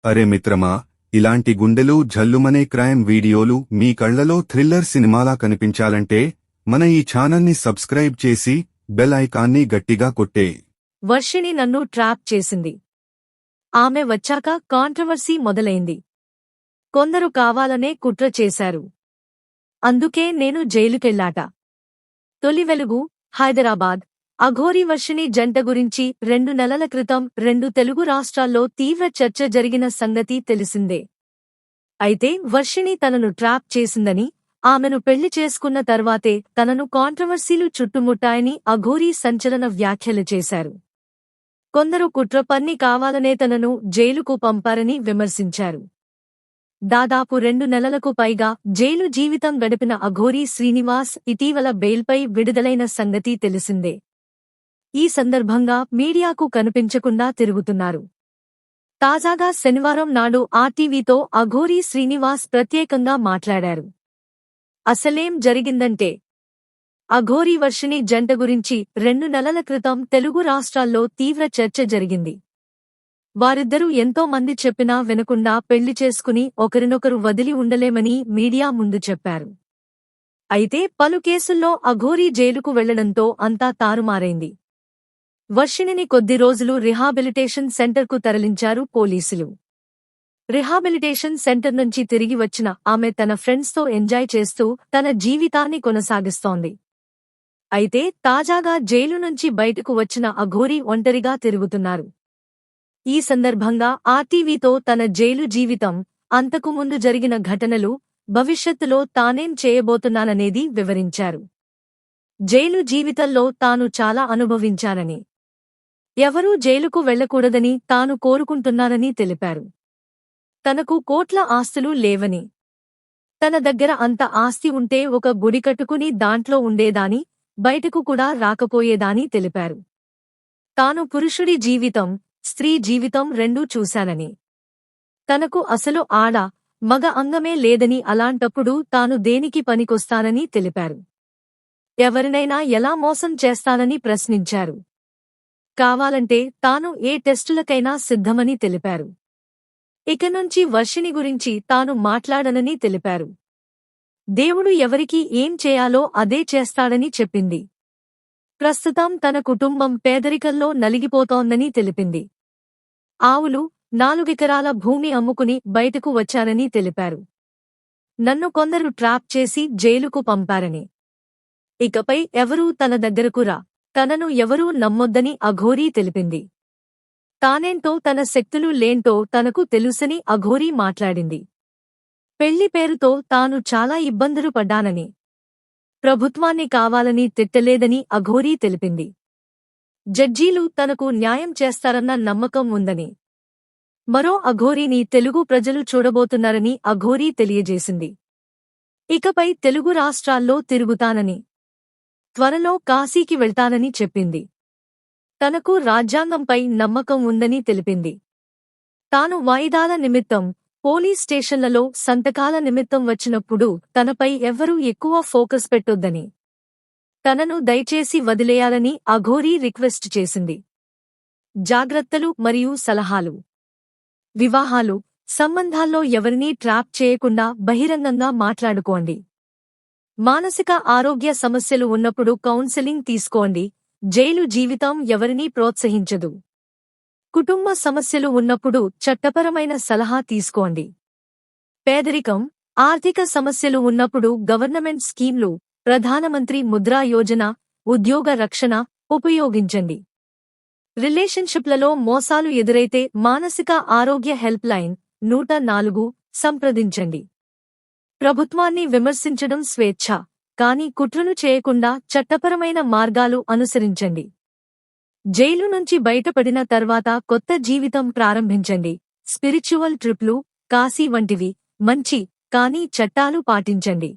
అరే మిత్రమా, ఇలాంటి గుండెలు జల్లుమనే క్రైమ్ వీడియోలు మీ కళ్లలో థ్రిల్లర్ సినిమాలా కనిపించాలంటే మన ఈ ఛానల్ని సబ్స్క్రైబ్ చేసి బెల్ ఐకాన్ని గట్టిగా కొట్టే. వర్షిణి నన్ను ట్రాప్ చేసింది. ఆమె వచ్చాక కాంట్రవర్సీ మొదలైంది. కొందరు కావాలనే కుట్ర చేశారు. అందుకే నేను జైలుకెళ్లాట. తొలి వెలుగు, హైదరాబాద్. అఘోరీ వర్షిణి జంట గురించి 2 నెలల క్రితం 2 తెలుగు రాష్ట్రాల్లో తీవ్ర చర్చ జరిగిన సంగతి తెలిసిందే. అయితే వర్షిణి తనను ట్రాప్ చేసిందని, ఆమెను పెళ్లి చేసుకున్న తర్వాతే తనను కాంట్రవర్సీలు చుట్టుముట్టాయని అఘోరీ సంచలన వ్యాఖ్యలు చేశారు. కొందరు కుట్ర పన్ని కావాలనే తనను జైలుకు పంపారని విమర్శించారు. దాదాపు 2 నెలలకు పైగా జైలు జీవితం గడిపిన అఘోరీ శ్రీనివాస్ ఇటీవల బెయిల్పై విడుదలైన సంగతి తెలిసిందే. ఈ సందర్భంగా మీడియాకు కనిపించకుండా తిరుగుతున్నారు. తాజాగా శనివారం నాడు ఆర్టీవీతో అఘోరీ శ్రీనివాస్ ప్రత్యేకంగా మాట్లాడారు. అసలేం జరిగిందంటే, అఘోరీ వర్షిణి జంట గురించి 2 నెలల క్రితం తెలుగు రాష్ట్రాల్లో తీవ్ర చర్చ జరిగింది. వారిద్దరూ ఎంతో మంది చెప్పినా వినకుండా పెళ్లి చేసుకుని ఒకరినొకరు వదిలి ఉండలేమని మీడియా ముందు చెప్పారు. అయితే పలు కేసుల్లో అఘోరీ జైలుకు వెళ్లడంతో అంతా తారుమారైంది. వర్షిణిని కొద్ది రోజులు రిహాబిలిటేషన్ సెంటర్కు తరలించారు పోలీసులు. రిహాబిలిటేషన్ సెంటర్ నుంచి తిరిగి వచ్చిన ఆమె తన ఫ్రెండ్స్తో ఎంజాయ్ చేస్తూ తన జీవితాన్ని కొనసాగిస్తోంది. అయితే తాజాగా జైలు నుంచి బయటకు వచ్చిన అఘోరీ ఒంటరిగా తిరుగుతున్నారు. ఈ సందర్భంగా ఆర్టీవీతో తన జైలు జీవితం, అంతకుముందు జరిగిన ఘటనలు, భవిష్యత్తులో తానేం చేయబోతున్నాననేది వివరించారు. జైలు జీవితంలో తాను చాలా అనుభవించానని, ఎవరూ జైలుకు వెళ్లకూడదని తాను కోరుకుంటున్నానని తెలిపారు. తనకు కోట్ల ఆస్తులు లేవని, తన దగ్గర అంత ఆస్తి ఉంటే ఒక గుడి కట్టుకుని దాంట్లో ఉండేదాని, బయటకు కూడా రాకపోయేదాని తెలిపారు. తాను పురుషుడి జీవితం, స్త్రీ జీవితం రెండూ చూశానని, తనకు అసలు ఆడ, మగ అంగమే లేదని, అలాంటప్పుడు తాను దేనికి పనికొస్తానని తెలిపారు. ఎవరినైనా ఎలా మోసం చేస్తానని ప్రశ్నించారు. కావాలంటే తాను ఏ టెస్టులకైనా సిద్ధమని తెలిపారు. ఇక నుంచి వర్షిణి గురించి తాను మాట్లాడనని తెలిపారు. దేవుడు ఎవరికి ఏం చేయాలో అదే చేస్తాడని చెప్పింది. ప్రస్తుతం తన కుటుంబం పేదరికంలో నలిగిపోతోందని తెలిపింది. ఆవులు, 4 ఎకరాల భూమి అమ్ముకుని బయటకు వచ్చారని తెలిపారు. నన్ను కొందరు ట్రాప్ చేసి జైలుకు పంపారని, ఇకపై ఎవరూ తన దగ్గరకు రా, తనను ఎవరూ నమ్మొద్దని అఘోరీ తెలిపింది. తానేంటో తన శక్తులు లేంటో తనకు తెలుసని అఘోరీ మాట్లాడింది. పెళ్లి పేరుతో తాను చాలా ఇబ్బందులు పడ్డానని, ప్రభుత్వాన్ని కావాలని తిట్టలేదని అఘోరీ తెలిపింది. జడ్జీలు తనకు న్యాయం చేస్తారన్న నమ్మకం ఉందని, మరో అఘోరీని తెలుగు ప్రజలు చూడబోతున్నారని అఘోరీ తెలియజేసింది. ఇకపై తెలుగు రాష్ట్రాల్లో తిరుగుతానని, త్వరలో కాశీకి వెళ్తానని చెప్పింది. తనకు రాజ్యాంగంపై నమ్మకం ఉందని తెలిపింది. తాను వాయిదాల నిమిత్తం, పోలీస్ స్టేషన్లలో సంతకాల నిమిత్తం వచ్చినప్పుడు తనపై ఎవ్వరూ ఎక్కువ ఫోకస్ పెట్టొద్దని, తనను దయచేసి వదిలేయాలని అఘోరీ రిక్వెస్ట్ చేసింది. జాగ్రత్తలు మరియు సలహాలు. వివాహాలు, సంబంధాల్లో ఎవరినీ ట్రాప్ చేయకుండా బహిరంగంగా మాట్లాడుకోండి. మానసిక ఆరోగ్య సమస్యలు ఉన్నప్పుడు కౌన్సెలింగ్ తీసుకోండి. జైలు జీవితం ఎవరినీ ప్రోత్సహించదు. కుటుంబ సమస్యలు ఉన్నప్పుడు చట్టపరమైన సలహా తీసుకోండి. పేదరికం, ఆర్థిక సమస్యలు ఉన్నప్పుడు గవర్నమెంట్ స్కీమ్లు, ప్రధానమంత్రి ముద్రా యోజన, ఉద్యోగ రక్షణ ఉపయోగించండి. రిలేషన్షిప్లలో మోసాలు ఎదురైతే మానసిక ఆరోగ్య హెల్ప్ లైన్ 104 సంప్రదించండి. ప్రభుత్వాన్ని విమర్శించడం స్వేచ్ఛ, కానీ కుట్రను చేయకుండా చట్టపరమైన మార్గాలు అనుసరించండి. జైలు నుంచి బయటపడిన తర్వాత కొత్త జీవితం ప్రారంభించండి. స్పిరిచువల్ ట్రిప్లు, కాశీ వంటివి మంచి, కానీ చట్టాలు పాటించండి.